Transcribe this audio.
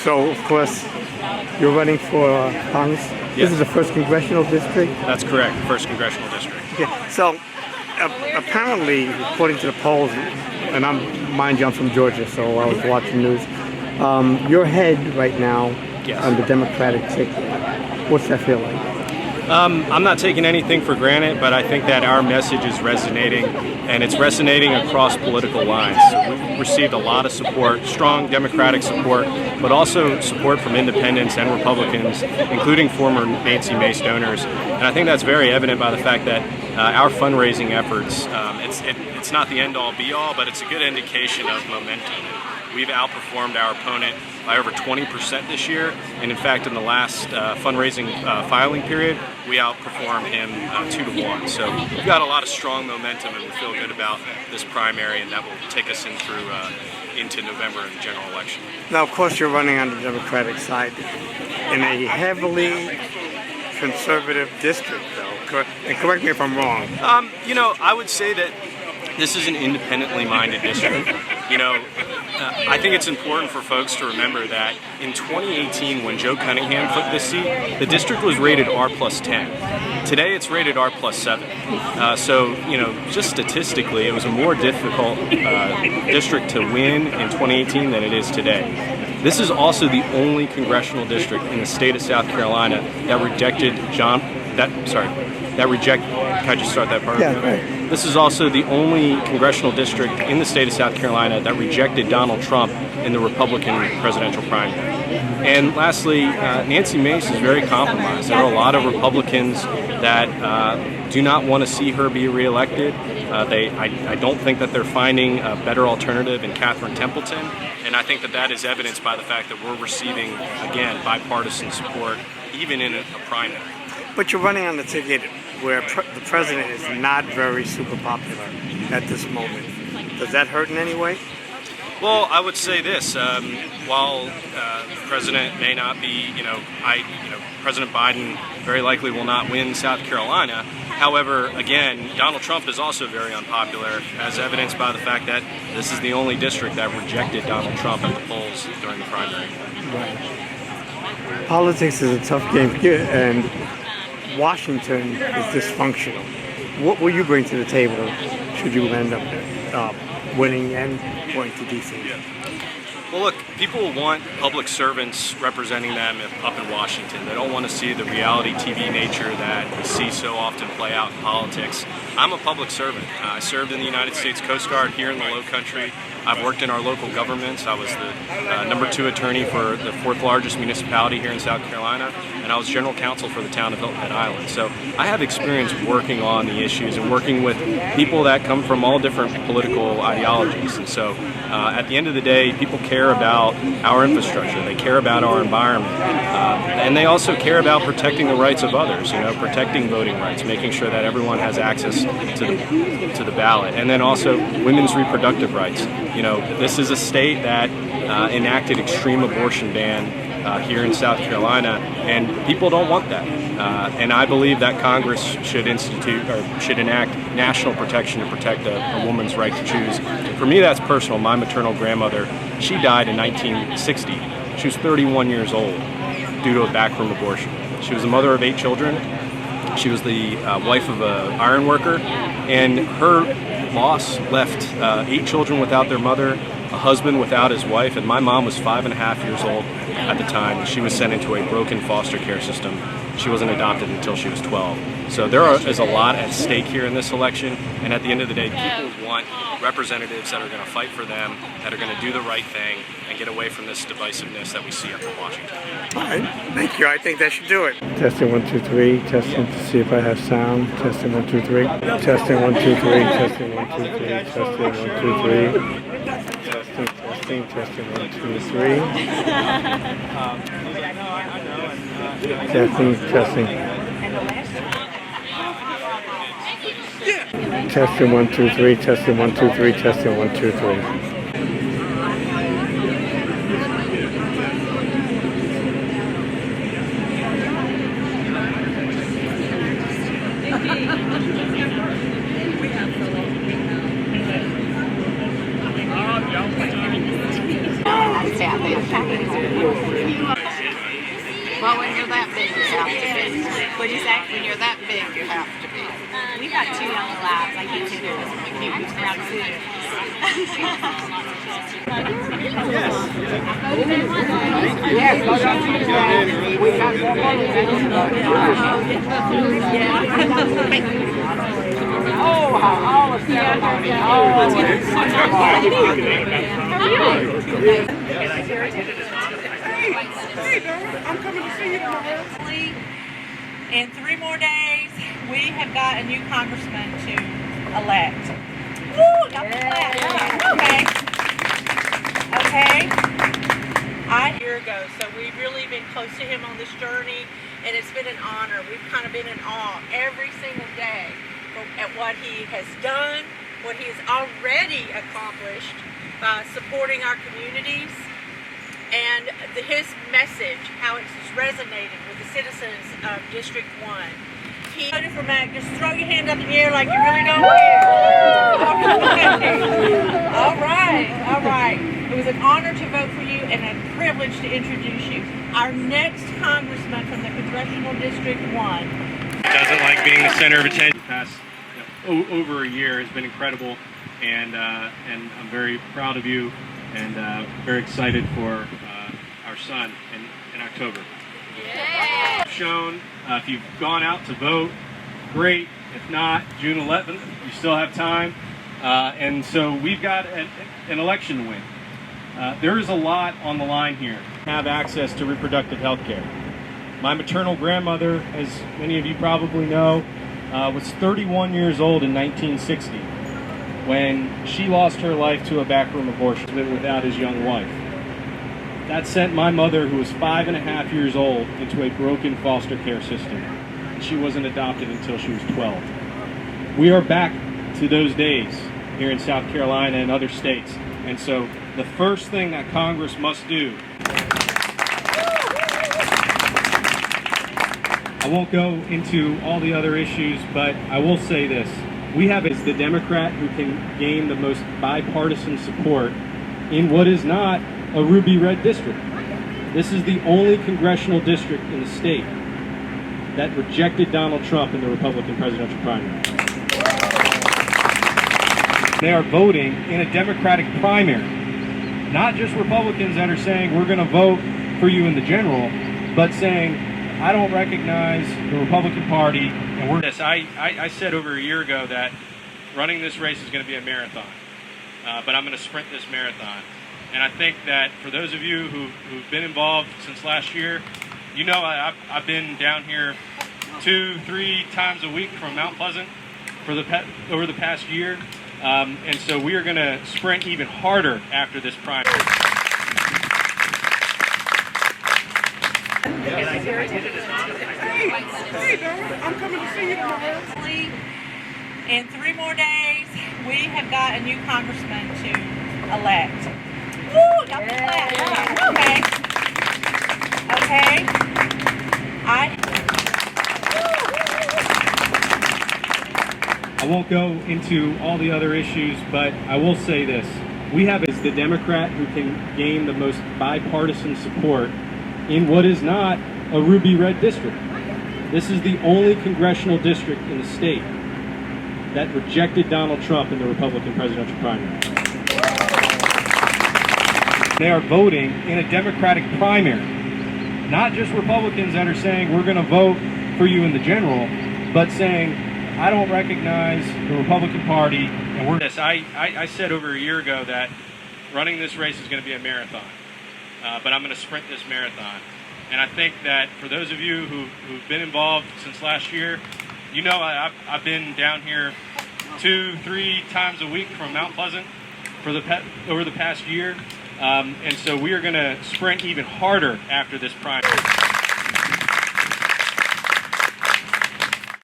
So, of course, you're running for Congress. Yes. This is the 1st Congressional District? That's correct, 1st Congressional District. Okay. So, apparently, according to the polls, and mind you, I'm from Georgia, so I was watching news. You're ahead right now on the Democratic ticket. What's that feel like? I'm not taking anything for granted, but I think that our message is resonating, and it's resonating across political lines. So we've received a lot of support, strong Democratic support, but also support from independents and Republicans, including former Nancy Mace donors. And I think that's very evident by the fact that our fundraising efforts, it's not the end-all, be-all, but it's a good indication of momentum. We've outperformed our opponent by over 20% this year, and in fact, in the last fundraising filing period, we outperformed him 2-1. So we've got a lot of strong momentum, and we feel good about this primary, and that will take us in through into November in the general election. Now, of course, you're running on the Democratic side in a heavily conservative district, though. And correct me if I'm wrong. I would say that this is an independently minded district. I think it's important for folks to remember that in 2018, when Joe Cunningham took this seat, the district was rated R+10. Today, it's rated R+7. So, just statistically, it was a more difficult district to win in 2018 than it is today. This is also the only congressional district in the state of South Carolina that rejected can I just start that part? Yeah, right. This is also the only congressional district in the state of South Carolina that rejected Donald Trump in the Republican presidential primary. And lastly, Nancy Mace is very compromised. There are a lot of Republicans that do not want to see her be reelected. I don't think that they're finding a better alternative in Catherine Templeton. And I think that is evidenced by the fact that we're receiving, again, bipartisan support, even in a primary. But you're running on the ticket where the president is not very super popular at this moment. Does that hurt in any way? Well, I would say this: while the president may not be, President Biden very likely will not win South Carolina. However, again, Donald Trump is also very unpopular, as evidenced by the fact that this is the only district that rejected Donald Trump at the polls during the primary. Right. Politics is a tough game, and Washington is dysfunctional. What will you bring to the table should you end up winning and going to D.C.? Well, look, people want public servants representing them up in Washington. They don't want to see the reality TV nature that we see so often play out in politics. I'm a public servant. I served in the United States Coast Guard here in the Low Country. I've worked in our local governments. I was the number 2 attorney for the 4th largest municipality here in South Carolina, and I was general counsel for the town of Hilton Head Island. So I have experience working on the issues and working with people that come from all different political ideologies. And so at the end of the day, people care about our infrastructure. They care about our environment. And they also care about protecting the rights of others, protecting voting rights, making sure that everyone has access to the ballot. And then also women's reproductive rights. This is a state that enacted extreme abortion ban here in South Carolina, and people don't want that. And I believe that Congress should enact national protection to protect a woman's right to choose. For me, that's personal. My maternal grandmother, she died in 1960. She was 31 years old due to a backroom abortion. She was the mother of 8 children. She was the wife of an iron worker, and her loss left 8 children without their mother, a husband without his wife, and my mom was 5.5 years old at the time. She was sent into a broken foster care system. She wasn't adopted until she was 12. So is a lot at stake here in this election, and at the end of the day, people want representatives that are going to fight for them, that are going to do the right thing, and get away from this divisiveness that we see up in Washington. All right, thank you. I think that should do it. Testing 1 2 3. Testing to see if I have sound. Testing 1 2 3. Testing 1 2 3. Testing 1 2 3. Testing 1 2 3. Testing 1 2 3. Testing. Testing 1 2 3. Testing 1 2 3. Testing 1 2 3. Staff. Well, when you're that big, you have to be. What'd you say? When you're that big, you have to be. We've got 2 yellow labs. I can't take those from the cute around food. Oh, all the ceremony. I'm coming to see you tomorrow. In 3 more days, we have got a new congressman to elect. Woo! Got the clap. Okay. A year ago, so we've really been close to him on this journey, and it's been an honor. We've kind of been in awe every single day at what he has done, what he has already accomplished by supporting our communities, and his message, how it's resonating with the citizens of District 1. He voted for Mac. Just throw your hand up in the air like you really don't care. All right. It was an honor to vote for you and a privilege to introduce you. Our next congressman from the Congressional District 1. Doesn't like being the center of attention. The past over a year has been incredible, and I'm very proud of you, and very excited for our son in October. Yeah. Shown, if you've gone out to vote, great. If not, June 11th, you still have time. And so we've got an election to win. There is a lot on the line here. Have access to reproductive health care. My maternal grandmother, as many of you probably know, was 31 years old in 1960 when she lost her life to a backroom abortion without his young wife. That sent my mother, who was 5.5 years old, into a broken foster care system. She wasn't adopted until she was 12. We are back to those days here in South Carolina and other states. And so the first thing that Congress must do, I won't go into all the other issues, but I will say this. We have the Democrat who can gain the most bipartisan support in what is not a ruby red district. This is the only congressional district in the state that rejected Donald Trump in the Republican presidential primary. They are voting in a Democratic primary. Not just Republicans that are saying we're going to vote for you in the general, but saying I don't recognize the Republican Party, and we're this. I said over a year ago that running this race is going to be a marathon, but I'm going to sprint this marathon. And I think that for those of you who've been involved since last year, you know I've been down here 2-3 times a week from Mount Pleasant over the past year, and so we are going to sprint even harder after this primary. Hey, Dad, I'm coming to see you tomorrow. In 3 more days, we have got a new congressman to elect. Woo! Got the clap. Okay. I won't go into all the other issues, but I will say this. We have the Democrat who can gain the most bipartisan support in what is not a ruby red district. This is the only congressional district in the state that rejected Donald Trump in the Republican presidential primary. They are voting in a Democratic primary. Not just Republicans that are saying we're going to vote for you in the general, but saying I don't recognize the Republican Party, and we're this. I said over a year ago that running this race is going to be a marathon, but I'm going to sprint this marathon. And I think that for those of you who've been involved since last year, you know I've been down here 2-3 times a week from Mount Pleasant over the past year, and so we are going to sprint even harder after this primary.